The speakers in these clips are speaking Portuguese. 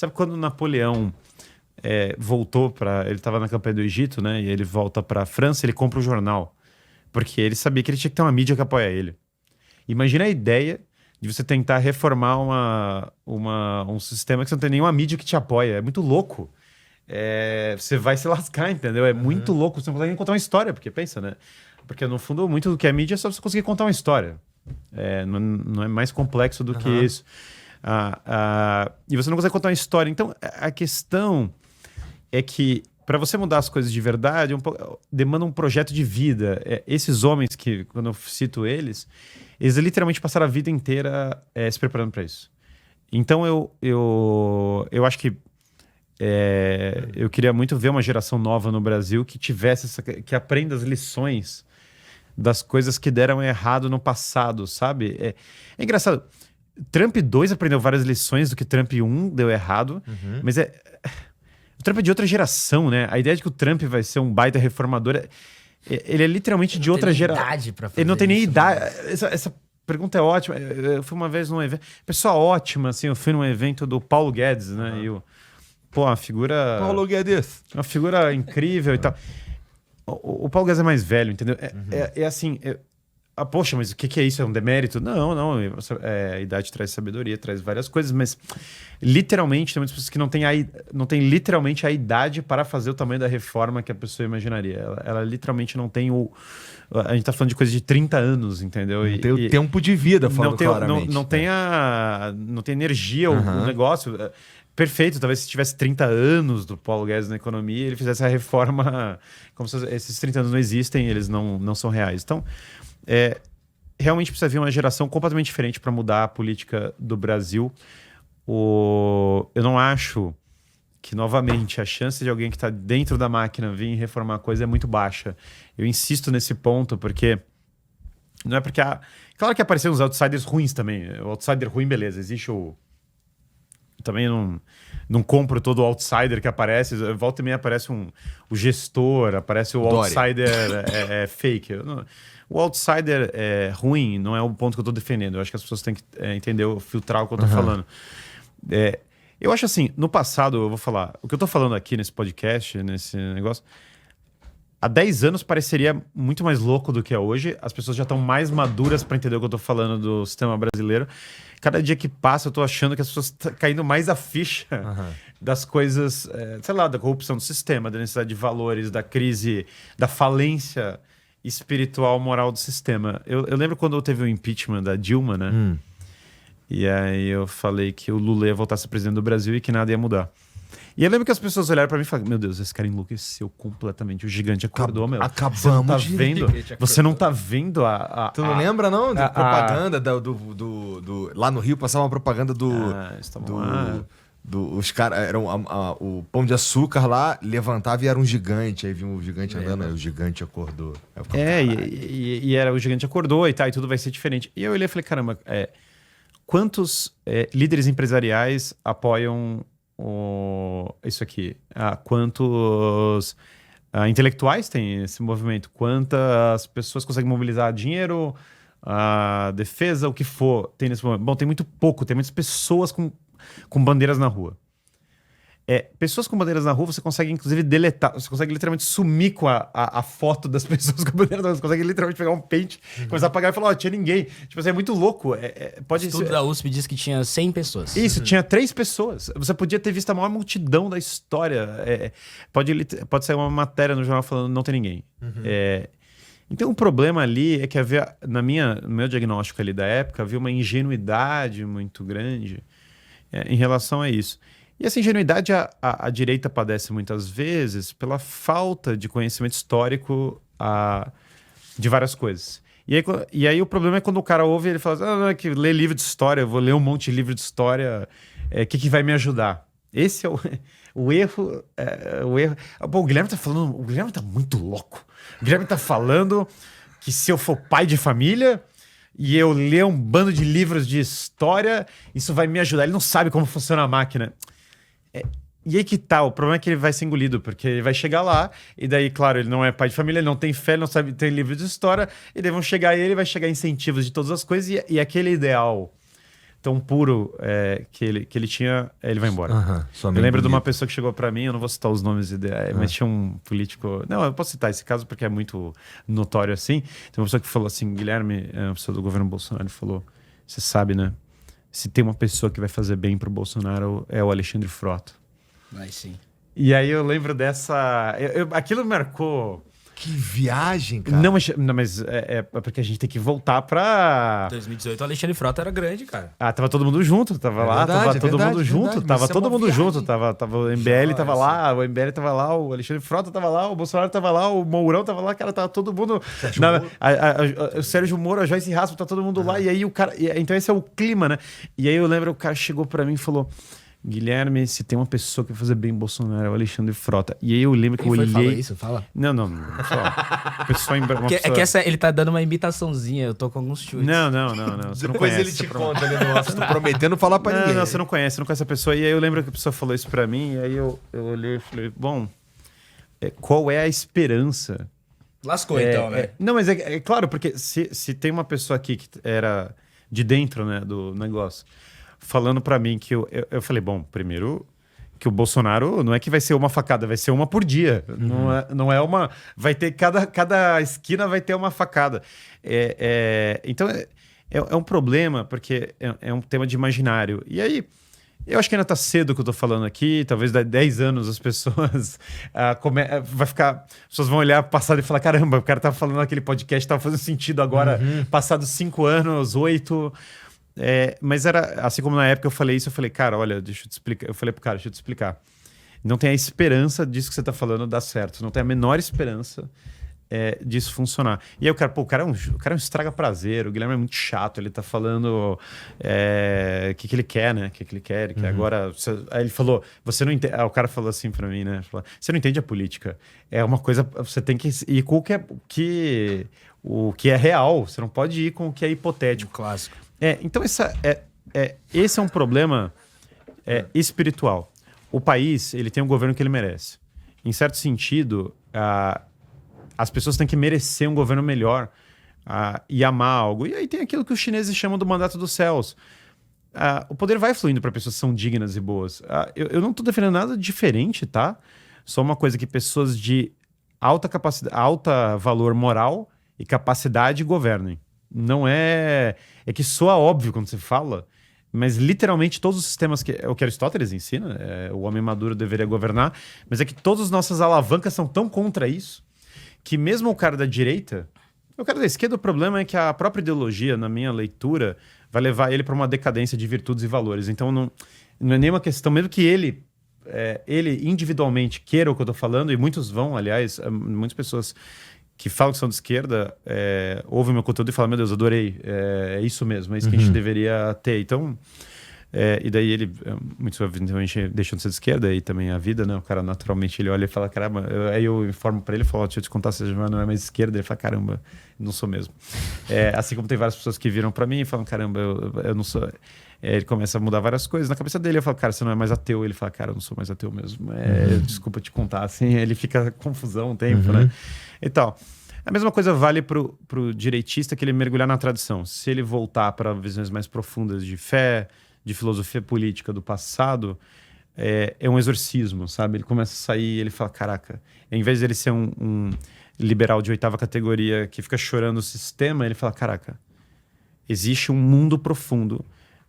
Sabe quando Napoleão voltou para... Ele estava na campanha do Egito, né? E ele volta para a França, ele compra o jornal. Porque ele sabia que ele tinha que ter uma mídia que apoia ele. Imagina a ideia de você tentar reformar um sistema que você não tem nenhuma mídia que te apoia. É muito louco. Você vai se lascar, entendeu? É muito louco. Você não consegue contar uma história, porque pensa, né? Porque no fundo, muito do que é mídia é só você conseguir contar uma história. Não é mais complexo do que isso. E você não consegue contar uma história. Então, a questão é que para você mudar as coisas de verdade, demanda um projeto de vida. Esses homens que, quando eu cito eles literalmente passaram a vida inteira se preparando para isso. Então, eu acho que eu queria muito ver uma geração nova no Brasil que tivesse que aprenda as lições das coisas que deram errado no passado, sabe? É engraçado. Trump 2 aprendeu várias lições do que Trump 1 deu errado, mas o Trump é de outra geração, né? A ideia de que o Trump vai ser um baita reformador, ele é literalmente de outra geração. Ele não tem nem idade. Essa pergunta é ótima. Eu fui uma vez num evento, pessoa ótima, assim, eu fui num evento do Paulo Guedes, né? E uma figura... Paulo Guedes. Uma figura incrível e tal. O Paulo Guedes é mais velho, entendeu? Assim... poxa, mas o que é isso? É um demérito? Não. A idade traz sabedoria, traz várias coisas, mas literalmente tem muitas pessoas que não têm literalmente a idade para fazer o tamanho da reforma que a pessoa imaginaria. Ela literalmente não tem a gente tá falando de coisa de 30 anos, entendeu? Não tem o tempo de vida, falando claramente. Não tem energia, o negócio... Perfeito, talvez se tivesse 30 anos do Paulo Guedes na economia, ele fizesse a reforma como se esses 30 anos não existem, eles não são reais. Então, realmente precisa vir uma geração completamente diferente para mudar a política do Brasil. Eu não acho que, novamente, a chance de alguém que está dentro da máquina vir reformar a coisa é muito baixa. Eu insisto nesse ponto, porque não é porque... Claro que apareceram os outsiders ruins também. O outsider ruim, beleza, existe Também não compro todo o outsider que aparece. Volta e meia aparece o gestor, aparece o outsider fake. O outsider ruim não é o ponto que eu estou defendendo. Eu acho que as pessoas têm que entender, filtrar o que eu estou falando. Eu acho assim, no passado, eu vou falar... O que eu estou falando aqui nesse podcast, nesse negócio... Há 10 anos pareceria muito mais louco do que é hoje. As pessoas já estão mais maduras para entender o que eu estou falando do sistema brasileiro. Cada dia que passa, eu tô achando que as pessoas estão caindo mais a ficha das coisas, sei lá, da corrupção do sistema, da necessidade de valores, da crise, da falência espiritual, moral do sistema. Eu lembro quando teve o impeachment da Dilma, né? E aí eu falei que o Lula ia voltar a ser presidente do Brasil e que nada ia mudar. E eu lembro que as pessoas olharam pra mim e falaram: meu Deus, esse cara enlouqueceu completamente. O gigante acordou, meu. Acabamos de vendo. Você não tá vendo Tu não lembra, não? Da propaganda lá no Rio passava uma propaganda os caras. O Pão de Açúcar lá levantava e era um gigante. Aí viu um gigante andando, aí o gigante acordou. E era o gigante acordou e tal, e tudo vai ser diferente. E eu olhei e falei: caramba, quantos líderes empresariais apoiam isso aqui? Quantos intelectuais tem esse movimento? Quantas pessoas conseguem mobilizar dinheiro, defesa, o que for, tem nesse movimento? Bom, tem muito pouco, tem muitas pessoas com bandeiras na rua. Pessoas com bandeiras na rua, você consegue inclusive deletar, você consegue literalmente sumir com a foto das pessoas com bandeiras na rua, você consegue literalmente pegar um pente, começar a apagar e falar: tinha ninguém. Tipo assim, é muito louco. O estudo da USP diz que tinha 100 pessoas. Isso, tinha 3 pessoas. Você podia ter visto a maior multidão da história. Pode sair uma matéria no jornal falando: não tem ninguém. Então o problema ali é que havia, no meu diagnóstico ali da época, havia uma ingenuidade muito grande em relação a isso. E essa ingenuidade a direita padece muitas vezes pela falta de conhecimento histórico de várias coisas. E aí o problema é quando o cara ouve e ele fala: não, é que ler livro de história, eu vou ler um monte de livro de história, que vai me ajudar? Esse é o erro. Bom, o Guilherme tá muito louco. O Guilherme tá falando que se eu for pai de família e eu ler um bando de livros de história, isso vai me ajudar. Ele não sabe como funciona a máquina. E aí que tá, o problema é que ele vai ser engolido, porque ele vai chegar lá, e daí, claro, ele não é pai de família, ele não tem fé, ele não sabe, tem livro de história, e daí vão chegar ele vai chegar incentivos de todas as coisas, e aquele ideal tão puro que ele tinha, ele vai embora. Eu lembro de uma pessoa que chegou para mim, eu não vou citar os nomes, mas tinha um político... Não, eu posso citar esse caso porque é muito notório assim. Tem uma pessoa que falou assim, Guilherme, uma pessoa do governo Bolsonaro, ele falou, você sabe, né? Se tem uma pessoa que vai fazer bem pro Bolsonaro, é o Alexandre Frota. Vai sim. E aí eu lembro dessa... aquilo marcou... Que viagem, cara. Não, mas é porque a gente tem que voltar pra... 2018 o Alexandre Frota era grande, cara. Tava todo mundo junto, tava lá, tava todo mundo junto, tava todo mundo junto, tava o MBL tava lá, o MBL tava lá, o Alexandre Frota tava lá, o Bolsonaro tava lá, o Mourão tava lá, cara, tava todo mundo... O Sérgio Moro, a Joyce Raspa, tá todo mundo lá, e aí o cara... Então esse é o clima, né? E aí eu lembro, o cara chegou pra mim e falou... Guilherme, se tem uma pessoa que vai fazer bem Bolsonaro, é o Alexandre Frota. E aí eu lembro que eu olhei... Fala isso, fala. Não. Ele tá dando uma imitaçãozinha, eu tô com alguns chutes. Não. Você não Depois conhece, ele te conta, né? Nossa, tô prometendo falar pra ninguém. Não, você não conhece a pessoa. E aí eu lembro que a pessoa falou isso pra mim, e aí eu olhei e falei, bom, qual é a esperança? Lascou então, né? Não, mas é claro, porque se tem uma pessoa aqui que era de dentro, né, do negócio... falando pra mim que eu falei, bom, primeiro que o Bolsonaro não é que vai ser uma facada, vai ser uma por dia. Não é uma... Vai ter... Cada esquina vai ter uma facada. Então, é um problema, porque é um tema de imaginário. E aí, eu acho que ainda tá cedo que eu tô falando aqui, talvez daqui 10 anos as pessoas vai ficar... As pessoas vão olhar pro passado e falar, caramba, o cara tava falando naquele podcast, tava fazendo sentido agora, passados 5 anos, 8... mas era, assim como na época eu falei isso, eu falei, cara, olha, deixa eu te explicar. Eu falei pro cara, deixa eu te explicar. Não tem a esperança disso que você tá falando dar certo. Não tem a menor esperança disso funcionar. E aí o cara é um estraga-prazer, o Guilherme é muito chato, ele tá falando o que ele quer, né? O que ele quer, agora... Aí ele falou, você não entende... o cara falou assim pra mim, né? Falou, você não entende a política. É uma coisa, você tem que ir com o que é real, você não pode ir com o que é hipotético. Clássico. Então esse é um problema espiritual. O país, ele tem um governo que ele merece. Em certo sentido, as pessoas têm que merecer um governo melhor e amar algo. E aí tem aquilo que os chineses chamam do mandato dos céus. O poder vai fluindo para pessoas que são dignas e boas. Eu não estou defendendo nada diferente, tá? Só uma coisa que pessoas de alta capacidade, alta valor moral e capacidade governem. Não é que soa óbvio quando você fala, mas literalmente todos os sistemas que o que Aristóteles ensina, o homem maduro deveria governar, mas é que todas as nossas alavancas são tão contra isso, que mesmo o cara da direita, o cara da esquerda, o problema é que a própria ideologia, na minha leitura, vai levar ele para uma decadência de virtudes e valores. Então não é nenhuma questão, mesmo que ele individualmente queira o que eu tô falando, e muitos vão, aliás, muitas pessoas que falam que são de esquerda, ouvem meu conteúdo e falam, meu Deus, adorei, é isso mesmo, é isso que a gente deveria ter. Então, e daí ele, muito evidentemente, deixou de ser de esquerda, e também a vida, né? O cara naturalmente ele olha e fala, caramba, aí eu informo pra ele, falo, deixa eu te contar, você não é mais de esquerda, ele fala, caramba, não sou mesmo. Assim como tem várias pessoas que viram pra mim e falam, caramba, eu não sou... Ele começa a mudar várias coisas na cabeça dele. Eu falo, cara, você não é mais ateu. Ele fala, cara, eu não sou mais ateu mesmo. Desculpa te contar, assim. Ele fica confusão um tempo, né? E tal. A mesma coisa vale pro direitista que ele mergulhar na tradição. Se ele voltar para visões mais profundas de fé, de filosofia política do passado, é um exorcismo, sabe? Ele começa a sair e ele fala, caraca, em vez de ele ser um liberal de 8ª categoria que fica chorando o sistema, ele fala, caraca, existe um mundo profundo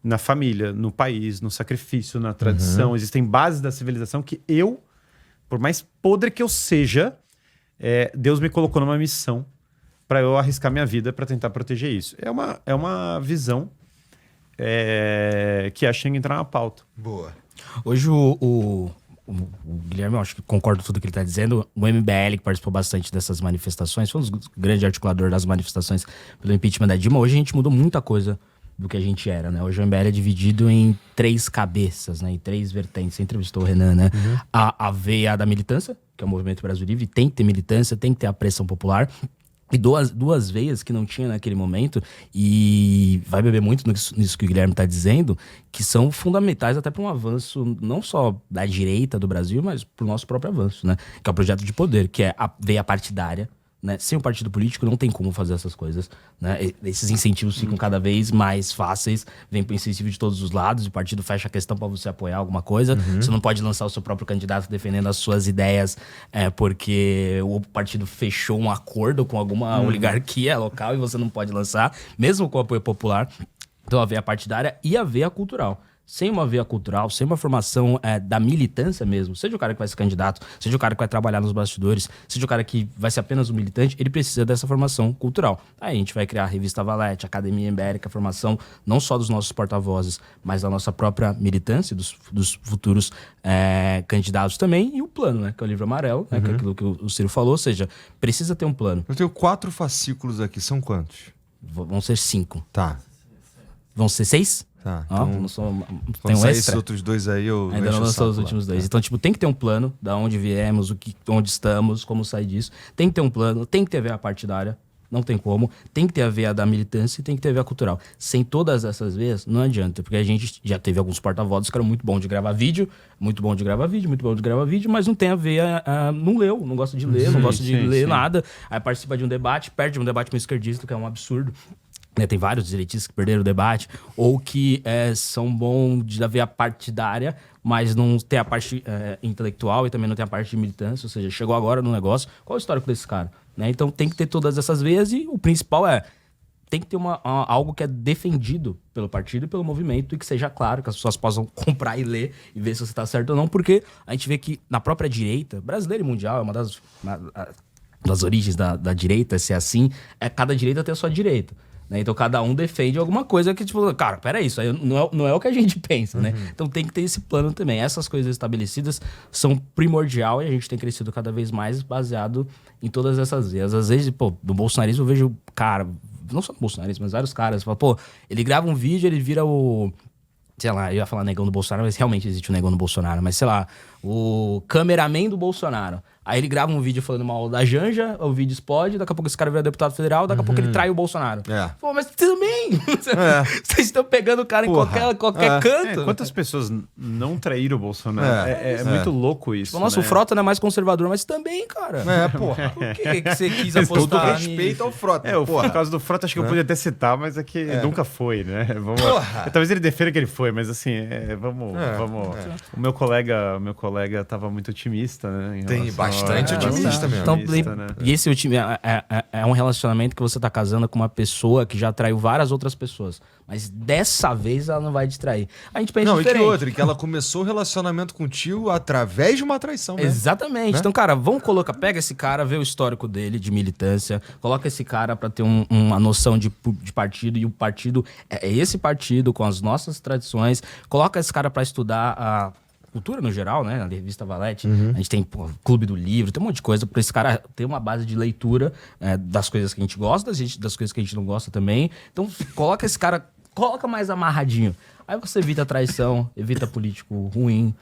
na família, no país, no sacrifício, na tradição. Existem bases da civilização que eu, por mais podre que eu seja, Deus me colocou numa missão para eu arriscar minha vida para tentar proteger isso. É uma visão que acho que tem que entrar na pauta. Boa. Hoje o Guilherme, eu acho que concordo com tudo que ele está dizendo. O MBL, que participou bastante dessas manifestações, foi um dos grandes articuladores das manifestações pelo impeachment da Dilma. Hoje a gente mudou muita coisa do que a gente era, né? Hoje o MBL é dividido em 3 cabeças, né? Em 3 vertentes. Você entrevistou o Renan, né? A veia da militância, que é o Movimento Brasil Livre, tem que ter militância, tem que ter a pressão popular. E duas veias que não tinha naquele momento, e vai beber muito nisso que o Guilherme está dizendo, que são fundamentais até para um avanço não só da direita do Brasil, mas para o nosso próprio avanço, né? Que é o projeto de poder, que é a veia partidária né? Sem o partido político não tem como fazer essas coisas, né? Esses incentivos ficam cada vez mais fáceis, vem pro incentivo de todos os lados, o partido fecha a questão para você apoiar alguma coisa, você não pode lançar o seu próprio candidato defendendo as suas ideias porque o partido fechou um acordo com alguma oligarquia local e você não pode lançar, mesmo com o apoio popular. Então a veia partidária e a veia cultural. Sem uma veia cultural, sem uma formação da militância mesmo, seja o cara que vai ser candidato, seja o cara que vai trabalhar nos bastidores, seja o cara que vai ser apenas um militante, ele precisa dessa formação cultural. Aí a gente vai criar a Revista Valete, a Academia MBL, a formação não só dos nossos porta-vozes, mas da nossa própria militância, dos futuros candidatos também, e o plano, né, que é o livro amarelo, né, que é aquilo que o Ciro falou, ou seja, precisa ter um plano. Eu tenho 4 fascículos aqui, são quantos? Vão ser 5. Tá. Vão ser 6? Tá, Então, tem um esses extra. outros 2 aí, eu ainda não lançou os últimos 2. Então, tipo, tem que ter um plano da onde viemos, onde estamos, como sair disso. Tem que ter um plano, tem que ter a veia partidária, não tem como. Tem que ter a veia da militância e tem que ter a veia cultural. Sem todas essas veias, não adianta. Porque a gente já teve alguns porta-vozes que eram muito bons de gravar vídeo, muito bom de gravar vídeo, mas não tem a veia, não leu, não gosta de ler, não gosta de ler nada. Aí participa de um debate, perde um debate com um esquerdista, que é um absurdo. Tem vários direitistas que perderam o debate, ou que são bons de haver a partidária, mas não tem a parte intelectual e também não tem a parte de militância, ou seja, chegou agora no negócio, qual é o histórico desse cara? Né? Então tem que ter todas essas veias e o principal tem que ter algo que é defendido pelo partido e pelo movimento e que seja claro, que as pessoas possam comprar e ler e ver se você está certo ou não, porque a gente vê que na própria direita, brasileira e mundial, é uma das origens da direita, se é assim, cada direita tem a sua direita. Então cada um defende alguma coisa que, tipo, cara, peraí, isso aí não é o que a gente pensa, né? Então tem que ter esse plano também. Essas coisas estabelecidas são primordial e a gente tem crescido cada vez mais baseado em todas essas vias. Às vezes, pô, do bolsonarismo eu vejo, cara, não só do bolsonarismo, mas vários caras, falam, pô, ele grava um vídeo, ele vira sei lá, eu ia falar negão do Bolsonaro, mas realmente existe um negão do Bolsonaro, mas sei lá, o cameraman do Bolsonaro. Aí ele grava um vídeo falando mal da Janja, o vídeo explode, daqui a pouco esse cara vira deputado federal, daqui a pouco ele trai o Bolsonaro. Pô, mas também! Vocês estão pegando o cara em qualquer canto. Quantas pessoas não traíram o Bolsonaro? É muito louco isso. Tipo, o nosso Frota não é mais conservador, mas também, cara. Porra. Por que você quis apostar todo respeito ao Frota. Por causa do Frota, acho que eu podia até citar, mas é que nunca foi, né? Talvez ele defenda que ele foi, mas assim, vamos. O meu colega tava muito otimista, né? Tem bastante otimista mesmo. Então, e esse é um relacionamento que você tá casando com uma pessoa que já traiu várias outras pessoas. Mas dessa vez ela não vai te trair. A gente pensa diferente. Não, e que outra, que ela começou o relacionamento contigo através de uma traição mesmo. Exatamente. Né? Então, cara, pega esse cara, vê o histórico dele de militância, coloca esse cara pra ter uma noção de partido, e o partido é esse partido com as nossas tradições, coloca esse cara pra estudar a cultura no geral, né? Na Revista Valete, a gente tem Clube do Livro, tem um monte de coisa pra esse cara ter uma base de leitura das coisas que a gente gosta, das coisas que a gente não gosta também. Então, coloca esse cara, coloca mais amarradinho. Aí você evita traição, evita político ruim,